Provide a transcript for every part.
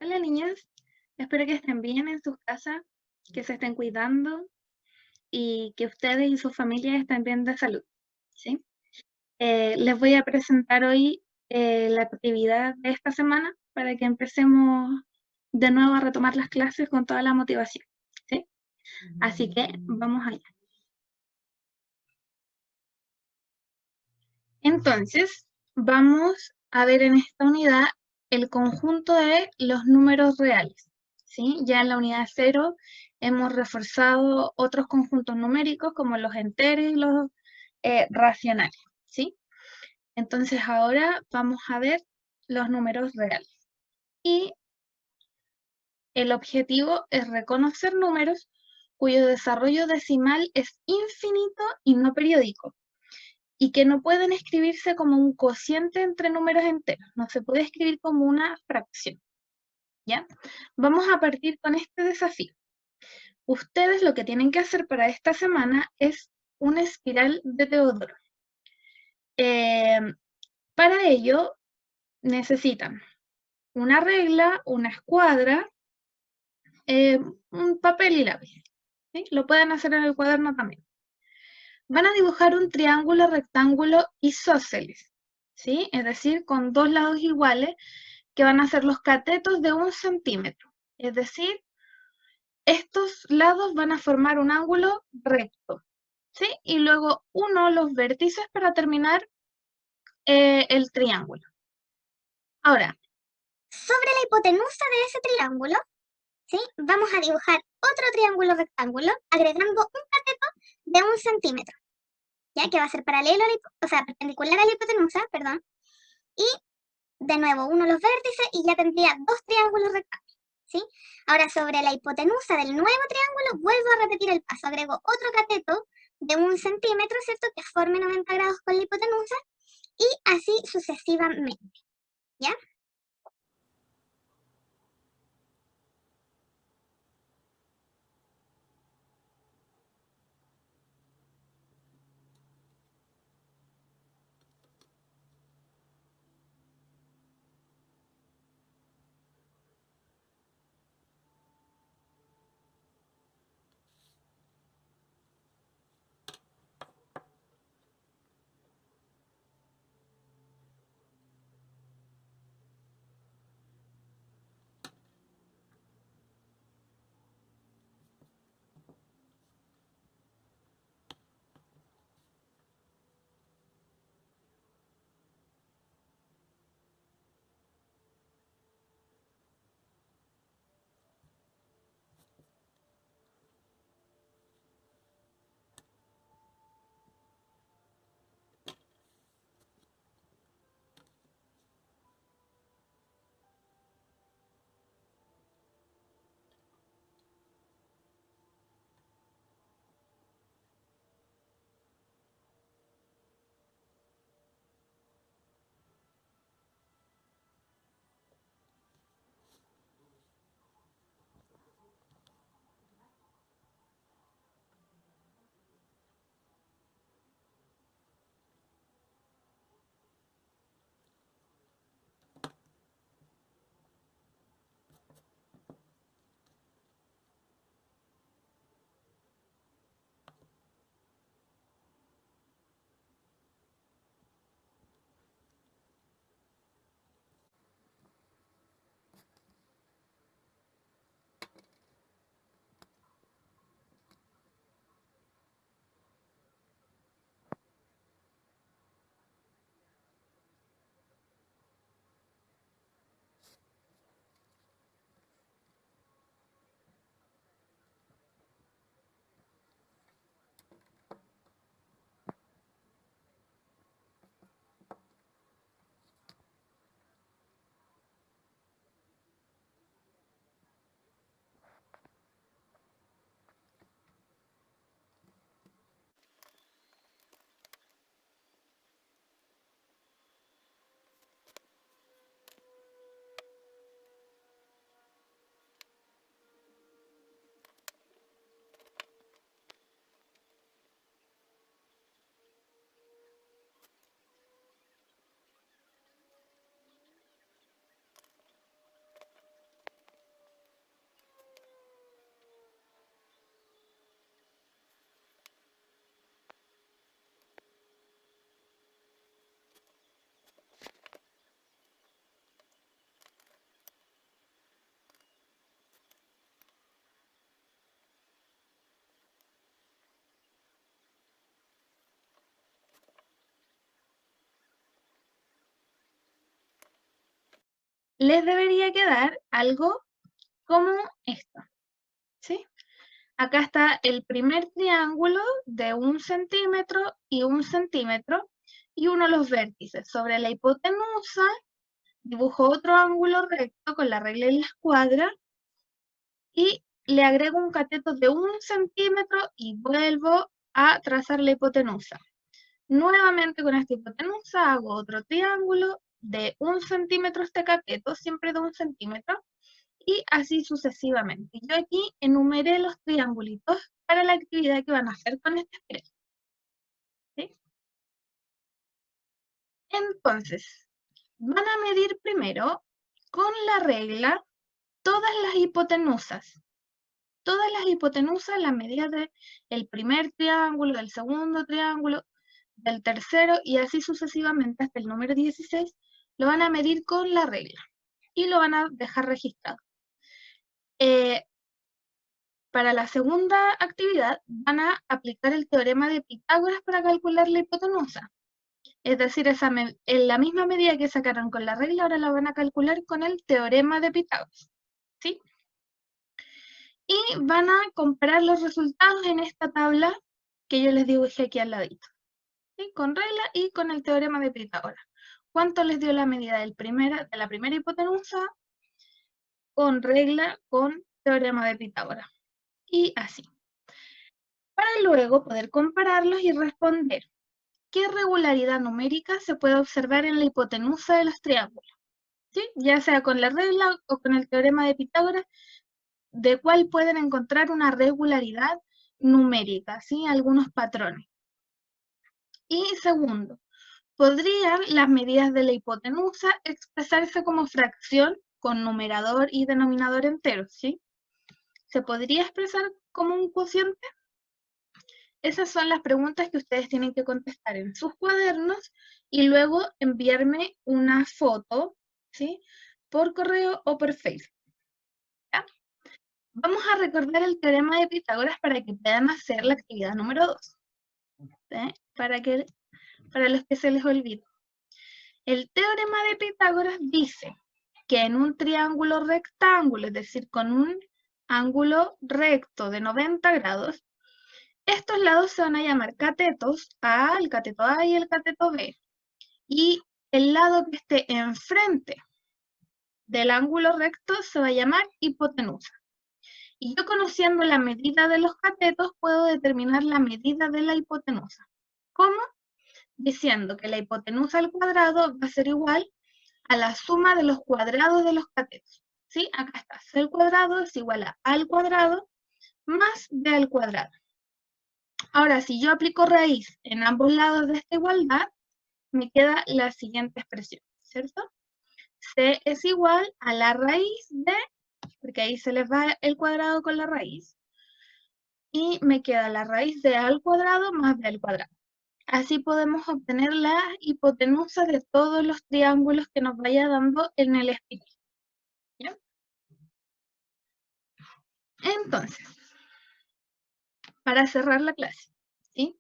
Hola niñas, espero que estén bien en sus casas, que se estén cuidando y que ustedes y sus familias estén bien de salud, ¿sí? Les voy a presentar hoy la actividad de esta semana para que empecemos de nuevo a retomar las clases con toda la motivación, ¿sí? Así que vamos allá. Entonces, vamos a ver en esta unidad el conjunto de los números reales, ¿sí? Ya en la unidad 0 hemos reforzado otros conjuntos numéricos como los enteros y los racionales, ¿sí? Entonces ahora vamos a ver los números reales. Y el objetivo es reconocer números cuyo desarrollo decimal es infinito y no periódico, y que no pueden escribirse como un cociente entre números enteros, no se puede escribir como una fracción, ¿ya? Vamos a partir con este desafío. Ustedes lo que tienen que hacer para esta semana es una espiral de Teodoro. Eh, para ello necesitan una regla, una escuadra, un papel y lápiz, ¿sí? Lo pueden hacer en el cuaderno también. Van a dibujar un triángulo, rectángulo isósceles, ¿sí? Es decir, con dos lados iguales, que van a ser los catetos de 1 centímetro. Es decir, estos lados van a formar un ángulo recto, ¿sí? Y luego uno los vértices para terminar el triángulo. Ahora, sobre la hipotenusa de ese triángulo, ¿sí? Vamos a dibujar otro triángulo rectángulo agregando un cateto de 1 centímetro, ya que va a ser paralelo, perpendicular a la hipotenusa, perdón, y de nuevo uno los vértices y ya tendría dos triángulos rectángulos, ¿sí? Ahora sobre la hipotenusa del nuevo triángulo vuelvo a repetir el paso, agrego otro cateto de 1 centímetro, ¿cierto? Que forme 90 grados con la hipotenusa y así sucesivamente, ¿ya? les debería quedar algo como esto, ¿sí? Acá está el primer triángulo de 1 centímetro y 1 centímetro, y uno de los vértices. Sobre la hipotenusa, dibujo otro ángulo recto con la regla y la escuadra, y le agrego un cateto de 1 centímetro y vuelvo a trazar la hipotenusa. Nuevamente con esta hipotenusa hago otro triángulo de 1 centímetro este cateto, siempre de 1 centímetro, y así sucesivamente. Yo aquí enumeré los triangulitos para la actividad que van a hacer con este esqueleto. ¿Sí? Entonces, van a medir primero con la regla todas las hipotenusas. Todas las hipotenusas, la medida del primer triángulo, del segundo triángulo, del tercero y así sucesivamente hasta el número 16, lo van a medir con la regla y lo van a dejar registrado. Para la segunda actividad van a aplicar el teorema de Pitágoras para calcular la hipotenusa. Es decir, en la misma medida que sacaron con la regla, ahora la van a calcular con el teorema de Pitágoras. ¿Sí? Y van a comparar los resultados en esta tabla que yo les dibujé aquí al ladito. ¿Sí? Con regla y con el teorema de Pitágoras. ¿Cuánto les dio la medida de la primera hipotenusa? Con regla, con teorema de Pitágoras. Y así. Para luego poder compararlos y responder qué regularidad numérica se puede observar en la hipotenusa de los triángulos, ¿sí? Ya sea con la regla o con el teorema de Pitágoras, de cuál pueden encontrar una regularidad numérica, ¿sí? Algunos patrones. Y segundo, ¿podrían las medidas de la hipotenusa expresarse como fracción con numerador y denominador enteros, ¿sí? ¿Se podría expresar como un cociente? Esas son las preguntas que ustedes tienen que contestar en sus cuadernos y luego enviarme una foto, ¿sí? Por correo o por Facebook. ¿Ya? Vamos a recordar el teorema de Pitágoras para que puedan hacer la actividad número 2. ¿Sí? Para los que se les olvide. El teorema de Pitágoras dice que en un triángulo rectángulo, es decir, con un ángulo recto de 90 grados, estos lados se van a llamar catetos, el cateto A y el cateto B. Y el lado que esté enfrente del ángulo recto se va a llamar hipotenusa. Y yo conociendo la medida de los catetos puedo determinar la medida de la hipotenusa. ¿Cómo? Diciendo que la hipotenusa al cuadrado va a ser igual a la suma de los cuadrados de los catetos. ¿Sí? Acá está. C al cuadrado es igual a al cuadrado más b al cuadrado. Ahora, si yo aplico raíz en ambos lados de esta igualdad, me queda la siguiente expresión, ¿cierto? C es igual a la raíz de, porque ahí se les va el cuadrado con la raíz, y me queda la raíz de a al cuadrado más b al cuadrado. Así podemos obtener la hipotenusa de todos los triángulos que nos vaya dando en el espiral. ¿Ya? Entonces, para cerrar la clase, ¿sí?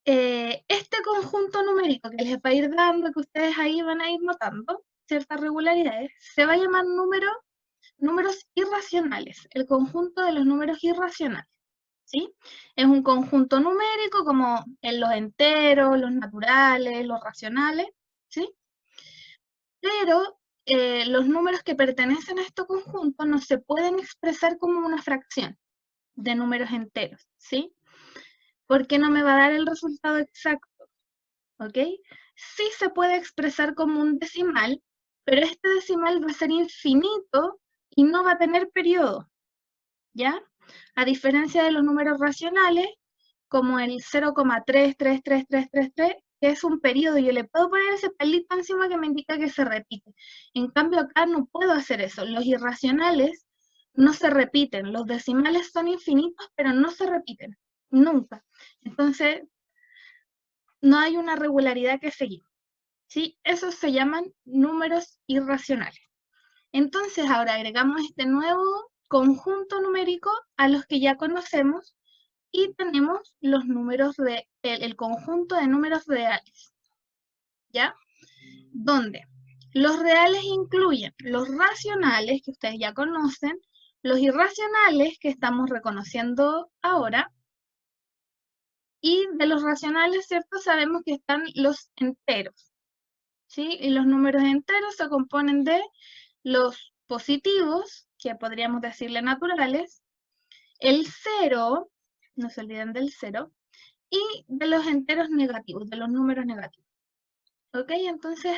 Este conjunto numérico que les va a ir dando, que ustedes ahí van a ir notando ciertas regularidades, se va a llamar números irracionales, el conjunto de los números irracionales, ¿sí? Es un conjunto numérico como en los enteros, los naturales, los racionales, ¿sí? Pero los números que pertenecen a este conjunto no se pueden expresar como una fracción de números enteros, ¿sí? Porque no me va a dar el resultado exacto, ¿ok? Sí se puede expresar como un decimal, pero este decimal va a ser infinito y no va a tener periodo, ¿ya? A diferencia de los números racionales, como el 0,333333, que es un periodo, yo le puedo poner ese palito encima que me indica que se repite. En cambio acá no puedo hacer eso. Los irracionales no se repiten. Los decimales son infinitos, pero no se repiten. Nunca. Entonces, no hay una regularidad que seguir. ¿Sí? Esos se llaman números irracionales. Entonces, ahora agregamos este nuevo conjunto numérico a los que ya conocemos y tenemos los números el conjunto de números reales, ¿ya? Donde Los reales incluyen los racionales, que ustedes ya conocen, los irracionales, que estamos reconociendo ahora, y de los racionales, ¿cierto? Sabemos que están los enteros, ¿sí? Y los números enteros se componen de los positivos, que podríamos decirle naturales, el cero, no se olviden del cero, y de los enteros negativos, de los números negativos. ¿Ok? Entonces,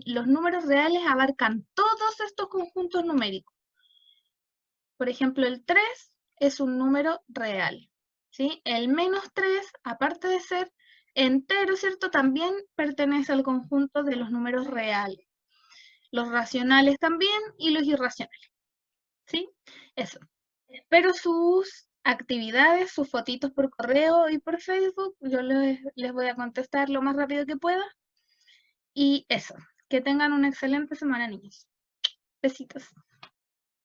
los números reales abarcan todos estos conjuntos numéricos. Por ejemplo, el 3 es un número real, ¿sí? El -3, aparte de ser entero, ¿cierto? También pertenece al conjunto de los números reales. Los racionales también y los irracionales, ¿sí? Eso. Espero sus actividades, sus fotitos por correo y por Facebook. Yo les voy a contestar lo más rápido que pueda. Y eso. Que tengan una excelente semana, niños. Besitos.